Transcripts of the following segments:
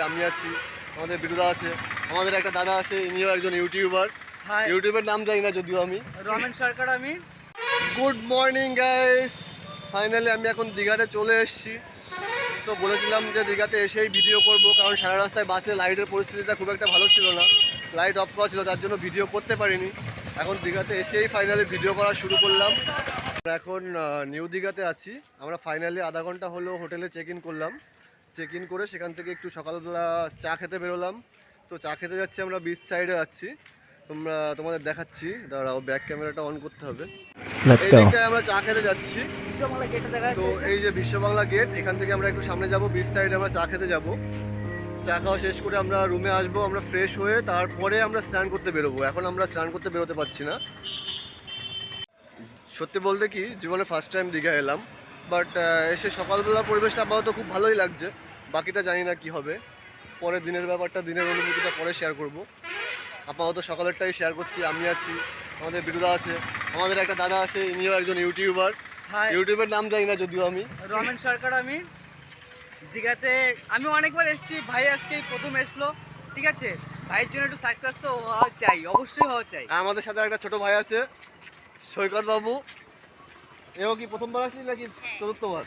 আমি আছি, আমাদের বিরুদা আছে, আমাদের একটা দাদা আছে, ইনিও একজন ইউটিউবার। ইউটিউবের নাম জানি না যদিও আমি। রমেন সরকার আমি। গুড মর্নিং গাইস, ফাইনালি আমি এখন দীঘাতে চলে এসেছি। তো বলেছিলাম যে দীঘাতে এসেই ভিডিও করব, কারণ সারা রাস্তায় বাসে লাইটের পরিস্থিতিটা খুব একটা ভালো ছিল না, লাইট অফ করা ছিল, তার জন্য ভিডিও করতে পারিনি। এখন দীঘাতে এসেই ফাইনালি ভিডিও করা শুরু করলাম। এখন নিউ দীঘাতে আছি আমরা। ফাইনালি আধা ঘন্টা হলো হোটেলে চেক ইন করলাম। চেক ইন করে সেখান থেকে একটু সকালবেলা চা খেতে বেরোলাম। তো চা খেতে যাচ্ছি, আমরা বিচ সাইডে যাচ্ছি, তোমাদের দেখাচ্ছি। দাঁড়াও, ব্যাক ক্যামেরাটা অন করতে হবে। এইদিকটায় আমরা চা খেতে যাচ্ছি। তো এই যে বিশ্ব বাংলা গেট, এখান থেকে আমরা একটু সামনে যাব, বিচ সাইডে আমরা চা খেতে যাব। চা খাওয়া শেষ করে আমরা রুমে আসবো, আমরা ফ্রেশ হয়ে তারপরে আমরা স্নান করতে বেরোবো। এখন আমরা স্নান করতে বেরোতে পারছি না। সত্যি বলতে কি, জীবনে ফার্স্ট টাইম দীঘা এলাম, বাট এসে সকালবেলার পরিবেশটা আপাতত খুব ভালোই লাগছে। বাকিটা জানি না কি হবে, পরের দিনের ব্যাপারটা, দিনের অনুভূতিটা পরে শেয়ার করব। আপাতত সকালেরটাই শেয়ার করছি। আমি আছি, আমাদের বিরুদা আছে, আমাদের একটা দাদা আছে, ইনিও একজন ইউটিউবার। ইউটিউবের নাম জানি না যদিও আমি। রমেন সরকার আমি। দীঘাতে আমি অনেকবার এসেছি, ভাই আজকেই প্রথম এসলো। ঠিক আছে, ভাইয়ের জন্য একটু সাকসেস তো হওয়া চাই, অবশ্যই হওয়া চাই। আমাদের সাথে একটা ছোট ভাই আছে, সৈকত বাবু। এও কি প্রথমবার আসলি নাকি চতুর্থবার?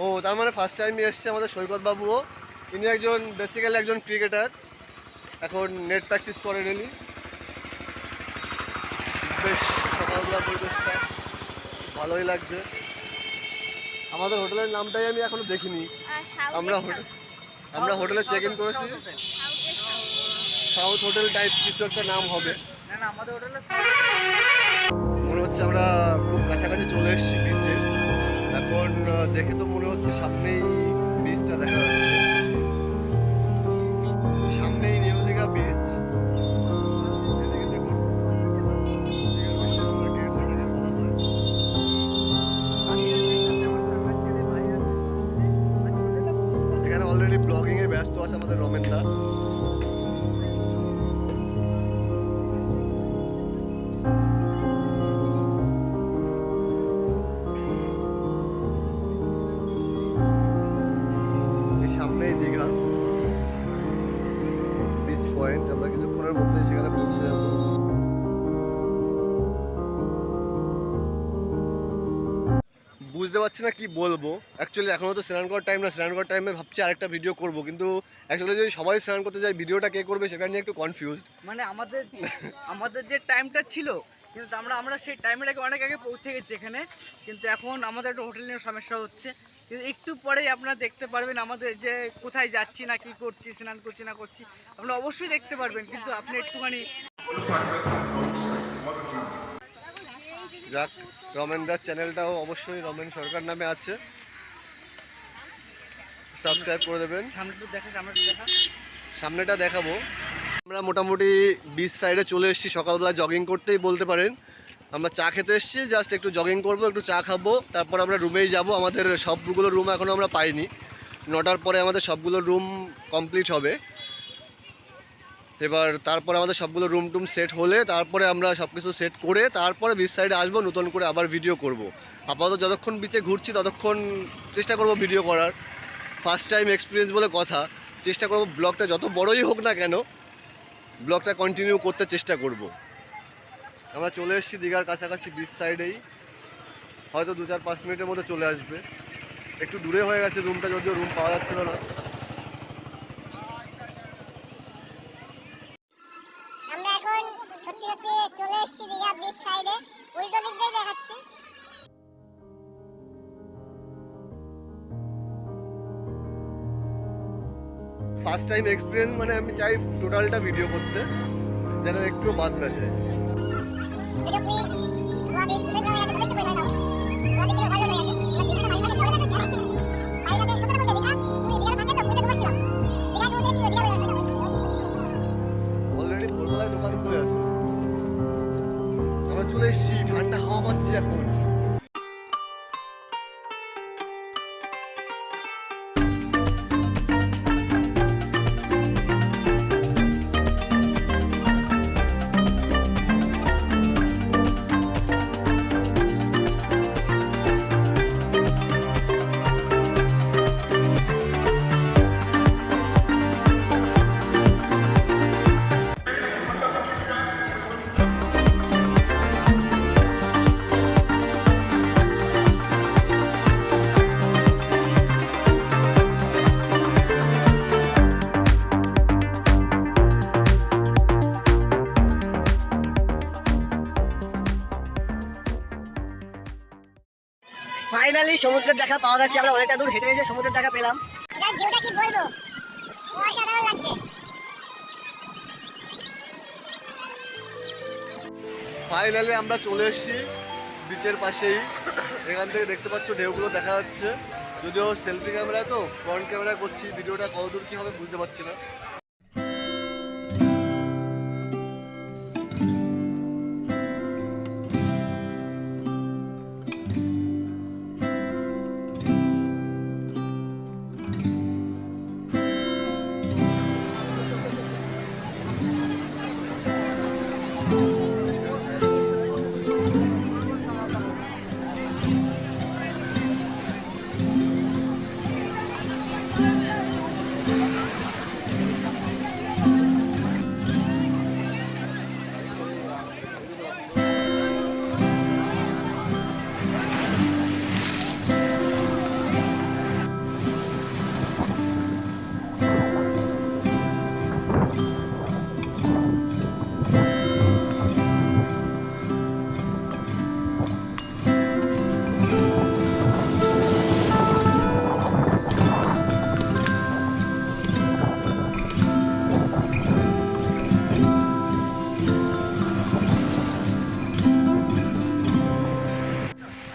ও, তার মানে ফার্স্ট টাইমই এসছে আমাদের সৈকত বাবুও। ইনি একজন বেসিক্যালি একজন ক্রিকেটার, এখন নেট প্র্যাকটিস করে ডেলি। বেশ সকালবেলা পরিবেশটা ভালোই লাগছে। আমাদের হোটেলের নামটাই আমি এখনো দেখিনি। আমরা হোটেলে চেক ইন করেছি, সাউথ হোটেল টাইপ কিছু একটা নাম হবে। আমাদের হোটেলে মনে হচ্ছে আমরা খুব কাছাকাছি চলে এসেছি বিচে। এখন দেখে তো মনে হচ্ছে সামনেই বিচটা দেখা যাচ্ছে, সামনেই নিউ দীঘা বিচ। এদিকে দেখুন, এখানে অলরেডি ব্লগিং এ ব্যস্ত আছে আমাদের রমেন দা। সামনেই দীঘা বিচ পয়েন্ট, আমরা কিছুক্ষণের মধ্যে সেখানে পৌঁছে যাব। বুঝতে পারছি না কি বলবো। অ্যাকচুয়ালি এখনও তো স্নান করার টাইম না, স্নান করার টাইমে ভাবছি আরেকটা ভিডিও করব, কিন্তু অ্যাকচুয়ালি যদি সবাই স্নান করতে যায়, ভিডিওটা কে করবে সেটা নিয়ে একটু কনফিউজড। মানে আমাদের যে টাইমটা ছিল, কিন্তু আমরা সেই টাইমের আগে অনেক আগে পৌঁছে গেছি এখানে। কিন্তু এখন আমাদের একটা হোটেল নিয়ে সমস্যা হচ্ছে, কিন্তু একটু পরেই আপনারা দেখতে পারবেন আমাদের যে কোথায় যাচ্ছি না কি করছি, স্নান করছি না করছি, আপনারা অবশ্যই দেখতে পারবেন। কিন্তু আপনি একটুখানি যাক, রমেন দার চ্যানেলটাও অবশ্যই রমেন সরকার নামে আছে, সাবস্ক্রাইব করে দেবেন। সামনেটা দেখাবো। আমরা মোটামুটি বিচ সাইডে চলে এসেছি, সকালবেলা জগিং করতেই বলতে পারেন। আমরা চা খেতে এসেছি, জাস্ট একটু জগিং করব, একটু চা খাবো, তারপর আমরা রুমেই যাব। আমাদের সবগুলো রুম এখনও আমরা পাইনি, 9টার পরে আমাদের সবগুলো রুম কমপ্লিট হবে। এবার তারপরে আমাদের সবগুলো রুম টুম সেট হলে তারপরে আমরা সব কিছু সেট করে তারপরে বিচ সাইডে আসবো, নতুন করে আবার ভিডিও করব। আপাতত যতক্ষণ বিচে ঘুরছি ততক্ষণ চেষ্টা করব ভিডিও করার। ফার্স্ট টাইম এক্সপিরিয়েন্স বলে কথা, চেষ্টা করব ব্লগটা যত বড়ই হোক না কেন, ব্লগটা কন্টিনিউ করতে চেষ্টা করব। আমরা চলে এসেছি দীঘার কাছাকাছি বিচ সাইডেই, হয়তো 2-4-5 মিনিটের মধ্যে চলে আসবে। একটু দূরে হয়ে গেছে রুমটা, যদিও রুম পাওয়া যাচ্ছিল না। আমরা এখন সত্যি সত্যি চলে এসেছি দীঘা বিচ সাইডে, উল্টো দিক দিয়ে দেখাচ্ছি। ফার্স্ট টাইম এক্সপিরিয়েন্স মানে আমি চাই টোটালটা ভিডিও করতে, যেন একটু বাদ না যায়। অলরেডি ভোরবেলায় দোকান খুলে আছে, আমরা চলে এসেছি, ঠান্ডা হাওয়া পাচ্ছি এখন। সমুদ্রের দেখা পাওয়া গেছে, আমরা অনেকটা দূর হেঁটে এসে সমুদ্রের দেখা পেলাম। যার ভিউটা কি বলবো, অসাধারণ লাগছে। ফাইনালি আমরা চলে এসেছি বিচের পাশেই। এখান থেকে দেখতে পাচ্ছ ঢেউগুলো দেখা যাচ্ছে, যদিও সেলফি ক্যামেরায় তো ফ্রন্ট ক্যামেরায় করছি, ভিডিওটা কতদূর কী হবে বুঝতে পারছি না।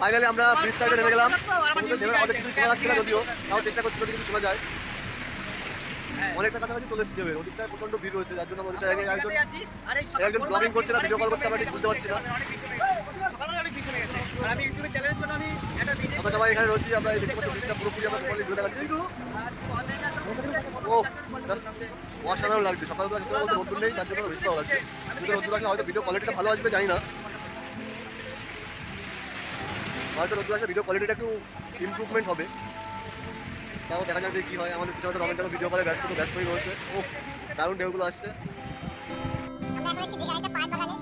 ফাইনালি আমরা ব্রিজ সাইডে নেমে গেলাম। আমাদের কিছু শোনা যাচ্ছে না, যদিও তাও চেষ্টা করছি যদি কিছু শোনা যায়। অনেকটা কাছাকাছি চলে এসেছি, ওদিকটায় প্রচন্ড ভিড় হয়েছে, যার জন্য ওদিকটা একজন ব্লগিং করছে না, ভিডিও কল করছে, আমরা ঠিক বুঝতে পারছি না। আমরা সবাই এখানে রয়েছি, আমরা এই দেখতে পাচ্ছি ব্রিজটা পুরোপুরি আমরা প্রপারলি ভিডিও দেখাচ্ছি। ও জাস্ট অসাধারণ লাগছে। সকালবেলা যেতে বলতে রোদ্দুর নেই, যার জন্য বেশি ভালো লাগছে। যদি রোদ্দুর আসলে হয়তো ভিডিও কোয়ালিটিটা ভালো আসবে, জানি না, হয়তো রোদ্দুর আসলে ভিডিও কোয়ালিটিটা একটু ইমপ্রুভমেন্ট হবে। তাও দেখা যাবে কী হয়। আমাদের পিছনে রমেনটাকে ভিডিও কলে ব্যস্তই রয়েছে। ও দারুণ ঢেউগুলো আসছে। আমরা এখন এসেছি দীঘার একটা পাট বাগানে।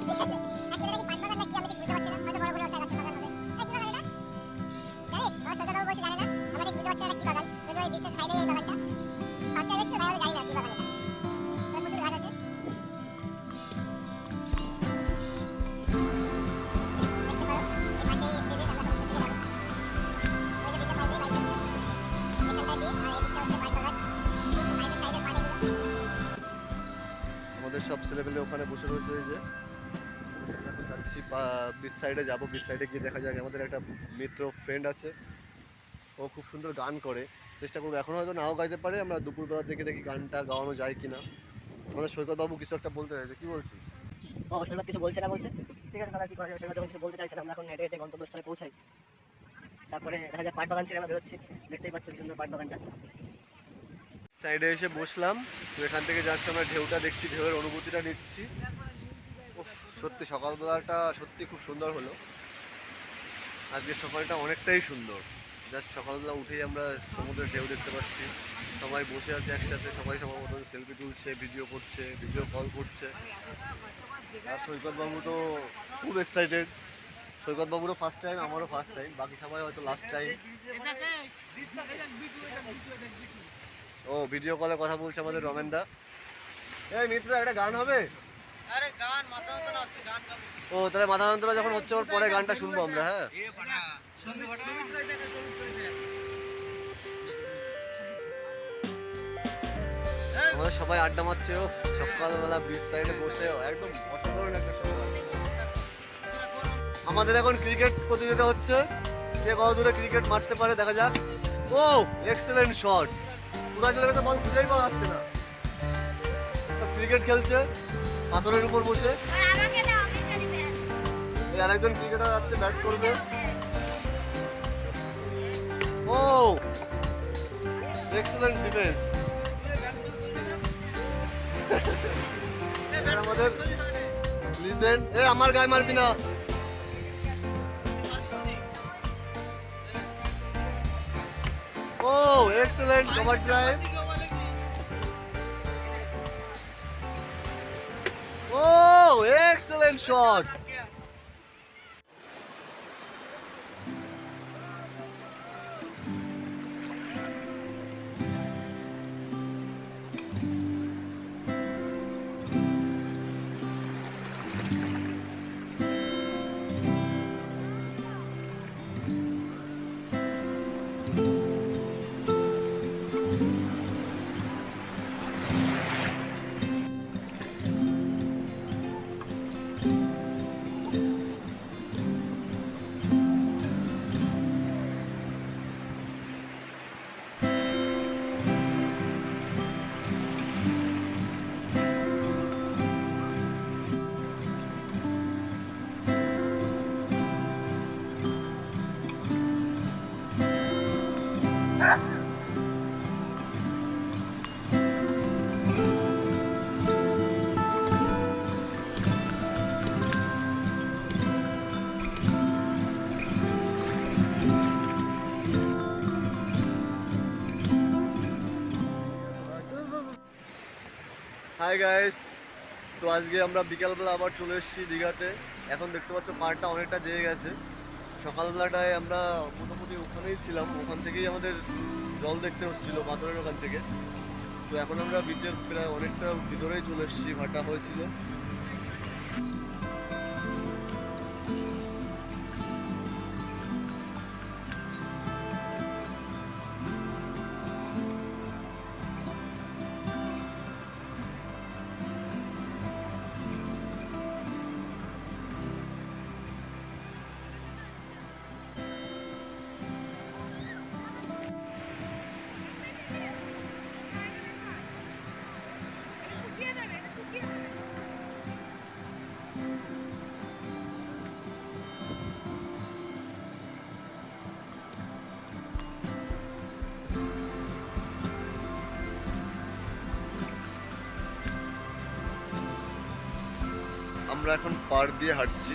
অ্যাকচুয়ালি কি পাট বাগান নাকি আমি ঠিক বুঝতে পারছি না, হয়তো বড় বড় একটা গাছের বাগান হবে। এই কি বাগান এটা? জানিস? আমার সৈকতবাবু বলছে জানে না, আমরা ঠিক বুঝতে পারছি না এটা কি বাগান, যদিও এই বিচের সাইডে এই বাগানটা। ফার্স্ট টাইম এসেছি, তাই আমি জানি না কি বাগান এটা। তবে প্রচুর গাছ আছে। দেখতে পারো, এই পাশে স্টেজে আমরা সব ঘুরতে গেলাম। ওই যে বিচের পাশে বাইক যাচ্ছে, এখানটায় বিচ, আর এই দিকটা হচ্ছে পাট বাগান। সাইডে সাইডে পাট এগুলো। আমাদের সব ছেলেপেলে ওখানে বসে রয়েছে। এই যে এখন যাচ্ছি বিচ সাইডে যাবো। বিচ সাইডে গিয়ে দেখা যাক, আমাদের একটা মিত্র ফ্রেন্ড আছে, ও খুব সুন্দর গান করে। চেষ্টা করবো, এখন হয়তো নাও গাইতে পারে, আমরা দুপুরবেলা দেখে দেখি গানটা গাওয়ানো যায় কিনা। আমাদের সৈকতবাবু কিছু একটা বলতে চাইছে, কি বলছিস? ও সৈকত কিছু বলছে না বলছে, ঠিক আছে তাহলে কি করা যাবে। সৈকত যখন কিছু বলতে চাইছে না, আমরা এখন হেঁটে হেঁটে গন্তব্যস্থলে পৌঁছাই। তারপরে দেখা যায় পাট বাগান ছেড়ে আমরা বেরোচ্ছি। দেখতেই পাচ্ছ কি সুন্দর পাট বাগানটা। সাইডে এসে বসলাম, তো এখান থেকে জাস্ট আমরা ঢেউটা দেখছি, ঢেউয়ের অনুভূতিটা নিচ্ছি। উফ, সত্যি সকালবেলাটা সত্যি খুব সুন্দর হলো। আজকের সকালটা অনেকটাই সুন্দর। জাস্ট সকালবেলা উঠেই আমরা সমুদ্রের ঢেউ দেখতে পাচ্ছি, সবাই বসে আছে একসাথে, সবাই সবার মতন সেলফি তুলছে, ভিডিও করছে, ভিডিও কল করছে। আর সৈকতবাবু তো খুব এক্সাইটেড। সৈকতবাবুরও ফার্স্ট টাইম, আমারও ফার্স্ট টাইম, বাকি সবাই হয়তো লাস্ট টাইম। ও ভিডিও কলে কথা বলছে আমাদের রমেনদা। এই মিত্র, একটা গান হবে? আরে গান মাথা যন্ত্রণা হচ্ছে, গান গাবো। ও তাহলে মাথা যন্ত্রণা যখন হচ্ছে, ওর পরে গানটা শুনবো আমরা। হ্যাঁ, আমাদের সবাই আড্ডা মারছে। ও সকালবেলা বিচ সাইডে বসে একদম অসাধারণ একটা সকাল। আমাদের এখন ক্রিকেট প্রতিযোগিতা হচ্ছে, কে কত দূরে ক্রিকেট মারতে পারে দেখা যাক। ও এক্সেলেন্ট শট, কোথায় চলে গেছে বল খুঁজেই পাওয়া যাচ্ছে না। ক্রিকেট খেলছে পাথরের উপর বসে। আমাকে দাও, আমি জানি ব্যাট। এই আরেকজন ক্রিকেটার যাচ্ছে ব্যাট করবে। ও এক্সেলেন্ট ডিফেন্স। আমাদের লিজেন্ড। এ আমার গায়ে মারবি না। ও এক্সেলেন্ট কভার ড্রাইভ। ও এক্সেলেন্ট শট। হাই গাইস, তো আজকে আমরা বিকালবেলা আবার চলে এসেছি দীঘাতে। এখন দেখতে পাচ্ছ পাড়টা অনেকটা জেগে গেছে। সকালবেলাটায় আমরা মোটামুটি ওখানেই ছিলাম, ওখান থেকেই আমাদের জল দেখতে হচ্ছিল পাথরের ওখান থেকে। তো এখন আমরা বিচের প্রায় অনেকটা ভিতরেই চলে এসেছি, ভাটা হয়েছিল। আমরা এখন পাড় দিয়ে হাঁটছি।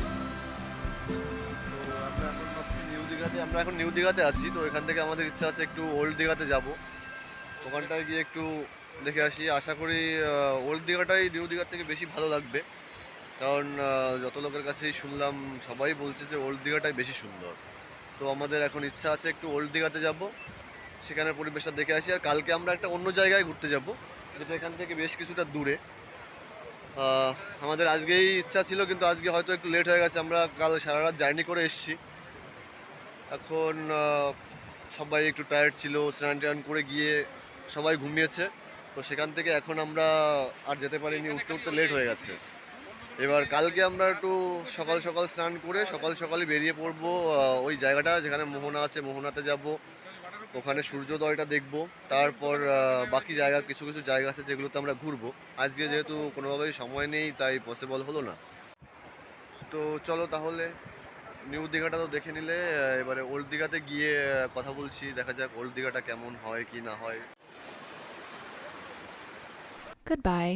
তো আমরা এখন নিউ দীঘাতে আছি। তো এখান থেকে আমাদের ইচ্ছা আছে একটু ওল্ড দীঘাতে যাব, ওখানটায় গিয়ে একটু দেখে আসি। আশা করি ওল্ড দীঘাটাই নিউ দীঘার থেকে বেশি ভালো লাগবে, কারণ যত লোকের কাছেই শুনলাম সবাই বলছে যে ওল্ড দীঘাটাই বেশি সুন্দর। তো আমাদের এখন ইচ্ছা আছে একটু ওল্ড দীঘাতে যাব, সেখানের পরিবেশটা দেখে আসি। আর কালকে আমরা একটা অন্য জায়গায় ঘুরতে যাব, যেটা এখান থেকে বেশ কিছুটা দূরে। আমাদের আজকেই ইচ্ছা ছিল, কিন্তু আজকে হয়তো একটু লেট হয়ে গেছে। আমরা কাল সারা রাত জার্নি করে এসেছি। এখন সবাই একটু টায়ার্ড ছিল, স্নান টান করে গিয়ে সবাই ঘুমিয়েছে। তো সেখান থেকে এখন আমরা আর যেতে পারিনি, উঠতে উঠতে লেট হয়ে গেছে। এবার কালকে আমরা একটু সকাল সকাল স্নান করে সকাল সকালই বেরিয়ে পড়বো ওই জায়গাটা যেখানে মোহনা আছে, মোহনাতে যাব, ওখানে সূর্যোদয়টা দেখব। তারপর বাকি জায়গা কিছু কিছু জায়গা আছে যেগুলোতে আমরা ঘুরবো। আজকে যেহেতু কোনোভাবেই সময় নেই, তাই পসিবল হলো না। তো চলো তাহলে, নিউ দীঘাটা তো দেখে নিলে, এবারে ওল্ড দীঘাতে গিয়ে কথা বলছি। দেখা যাক ওল্ড দীঘাটা কেমন হয় কি না হয়। Goodbye.